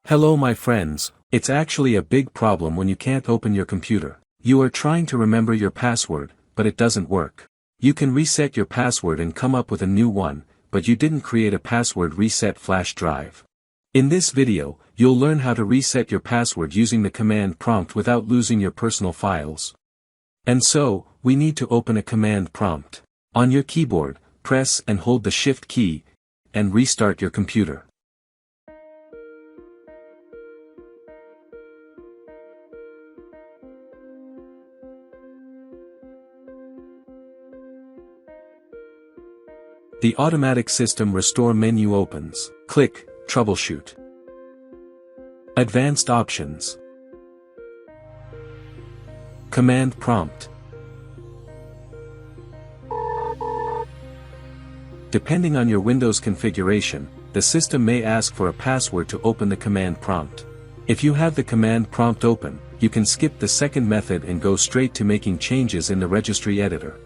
Hello my friends, it's actually a big problem when you can't open your computer. You are trying to remember your password, but it doesn't work. You can reset your password and come up with a new one, but you didn't create a password reset flash drive. In this video, you'll learn how to reset your password using the command prompt without losing your personal files. And so, we need to open a command prompt. On your keyboard, press and hold the Shift key, and restart your computer. The automatic system restore menu opens. Click Troubleshoot. Advanced options. Command prompt. Depending on your Windows configuration, the system may ask for a password to open the command prompt. If you have the command prompt open, you can skip the second method and go straight to making changes in the registry editor.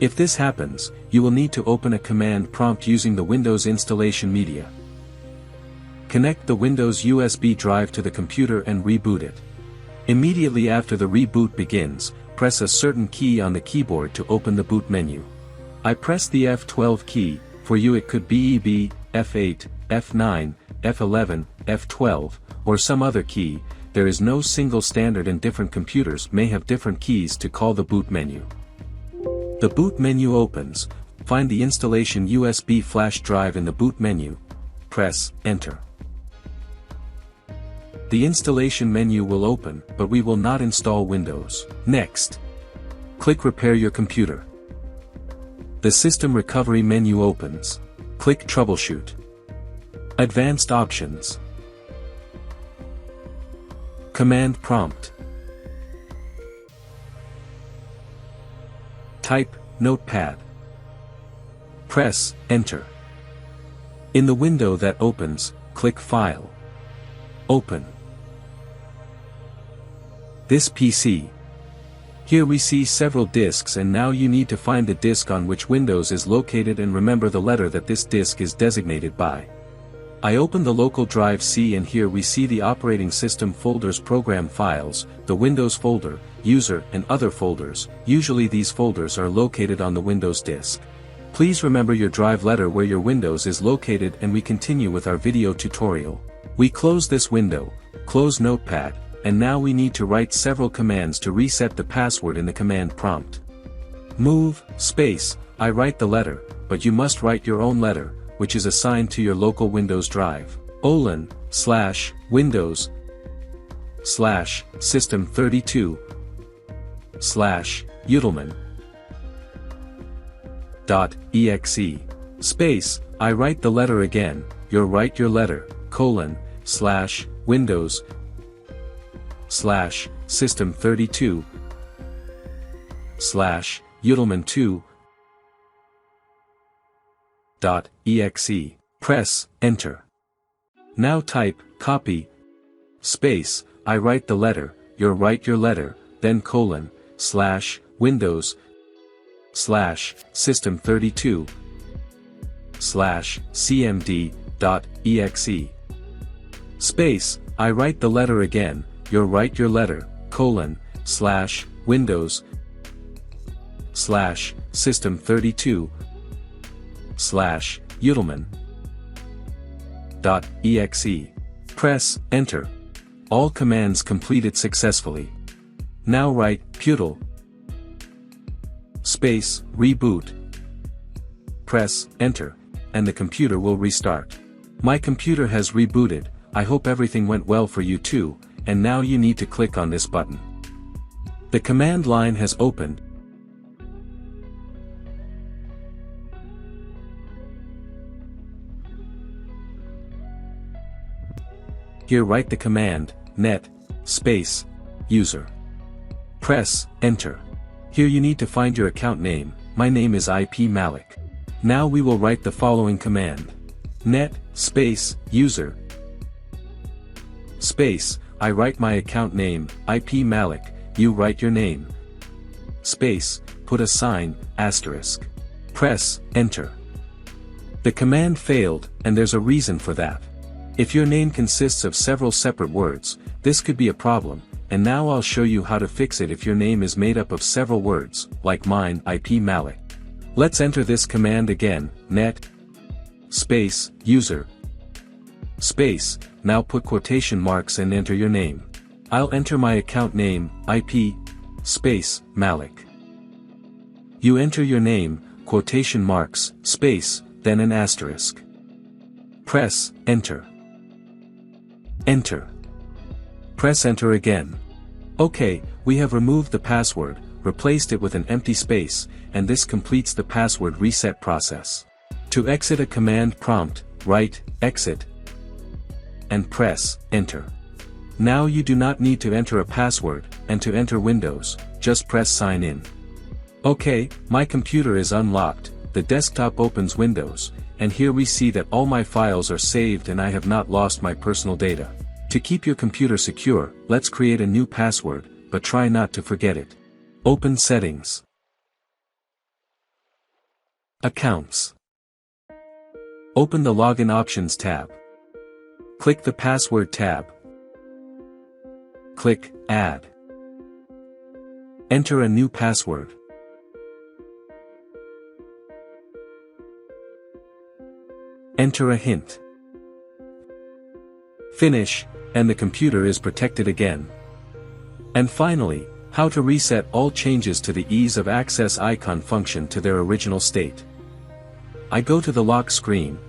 If this happens, you will need to open a command prompt using the Windows installation media. Connect the Windows USB drive to the computer and reboot it. Immediately after the reboot begins, press a certain key on the keyboard to open the boot menu. I press the F12 key, for you it could be EB, F8, F9, F11, F12, or some other key. There is no single standard and different computers may have different keys to call the boot menu. The boot menu opens, find the installation USB flash drive in the boot menu, press Enter. The installation menu will open, but we will not install Windows. Next, click Repair your computer. The System Recovery menu opens. Click Troubleshoot. Advanced options. Command prompt. Type Notepad. Press Enter. In the window that opens, click File. Open. This PC. Here we see several disks, and now you need to find the disk on which Windows is located and remember the letter that this disk is designated by. I open the local drive C, and here we see the operating system folders, program files, the Windows folder, user and other folders. Usually these folders are located on the Windows disk. Please remember your drive letter where your Windows is located, and we continue with our video tutorial. We close this window, close Notepad, and now we need to write several commands to reset the password in the command prompt. Move, space, I write the letter, but you must write your own letter, which is assigned to your local Windows drive. /Windows /System32 /utilman.exe. Space, I write the letter again, you write your letter, /Windows /System32 /utilman2.exe. Press Enter. Now type copy, space, I write the letter, you write your letter, then /Windows /System32 /cmd.exe. Space, I write the letter again, you write your letter, /Windows /System32 /utilman.exe. Press Enter. All commands completed successfully. Now write util space reboot. Press Enter, and the computer will restart. My computer has rebooted. I hope everything went well for you too, and now you need to click on this button. The command line has opened. Here write the command, net, space, user. Press Enter. Here you need to find your account name. My name is IP Malik. Now we will write the following command. Net, space, user, space, I write my account name, IP Malik, you write your name. Space, put a sign, asterisk. Press Enter. The command failed, and there's a reason for that. If your name consists of several separate words, this could be a problem, and now I'll show you how to fix it if your name is made up of several words, like mine, IP Malik. Let's enter this command again, net space user space, now put quotation marks and enter your name. I'll enter my account name, IP space Malik. You enter your name, quotation marks, space, then an asterisk. Press enter. Enter. Press enter again. OK, we have removed the password, replaced it with an empty space, and this completes the password reset process. To exit a command prompt, write exit and press enter. Now you do not need to enter a password, and to enter Windows, just press sign in. OK, my computer is unlocked, the desktop opens Windows, and here we see that all my files are saved and I have not lost my personal data. To keep your computer secure, let's create a new password, but try not to forget it. Open Settings. Accounts. Open the Login Options tab. Click the Password tab. Click Add. Enter a new password. Enter a hint. Finish, and the computer is protected again. And finally, how to reset all changes to the ease of access icon function to their original state. I go to the lock screen.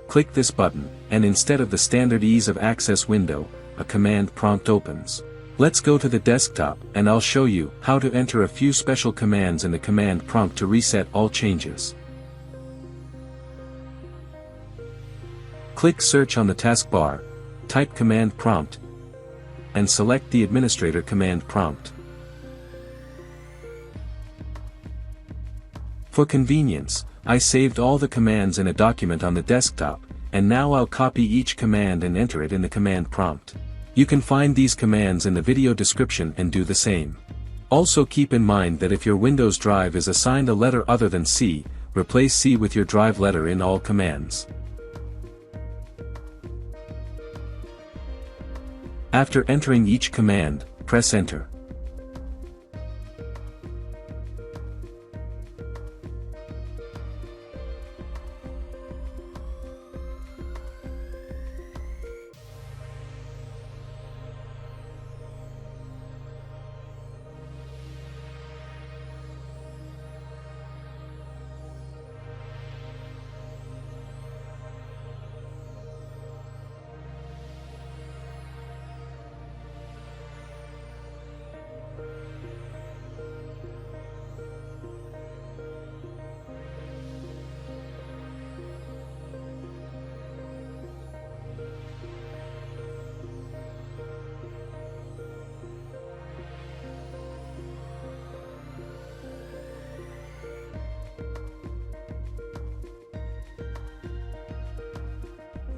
Click this button, and instead of the standard ease of access window, a command prompt opens. Let's go to the desktop, and I'll show you how to enter a few special commands in the command prompt to reset all changes. Click Search on the taskbar, type command prompt, and select the administrator command prompt. For convenience, I saved all the commands in a document on the desktop, and now I'll copy each command and enter it in the command prompt. You can find these commands in the video description and do the same. Also keep in mind that if your Windows drive is assigned a letter other than C, replace C with your drive letter in all commands. After entering each command, press enter.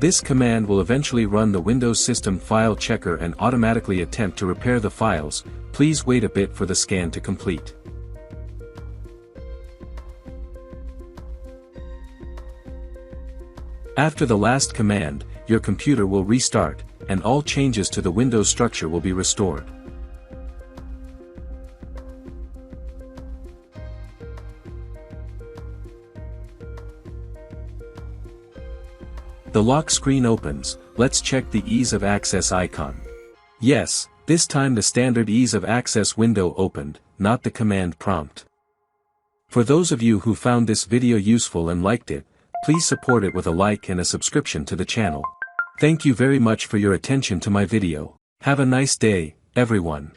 This command will eventually run the Windows System File Checker and automatically attempt to repair the files. Please wait a bit for the scan to complete. After the last command, your computer will restart, and all changes to the Windows structure will be restored. The lock screen opens. Let's check the ease of access icon. Yes, this time the standard ease of access window opened, not the command prompt. For those of you who found this video useful and liked it, please support it with a like and a subscription to the channel. Thank you very much for your attention to my video. Have a nice day, everyone.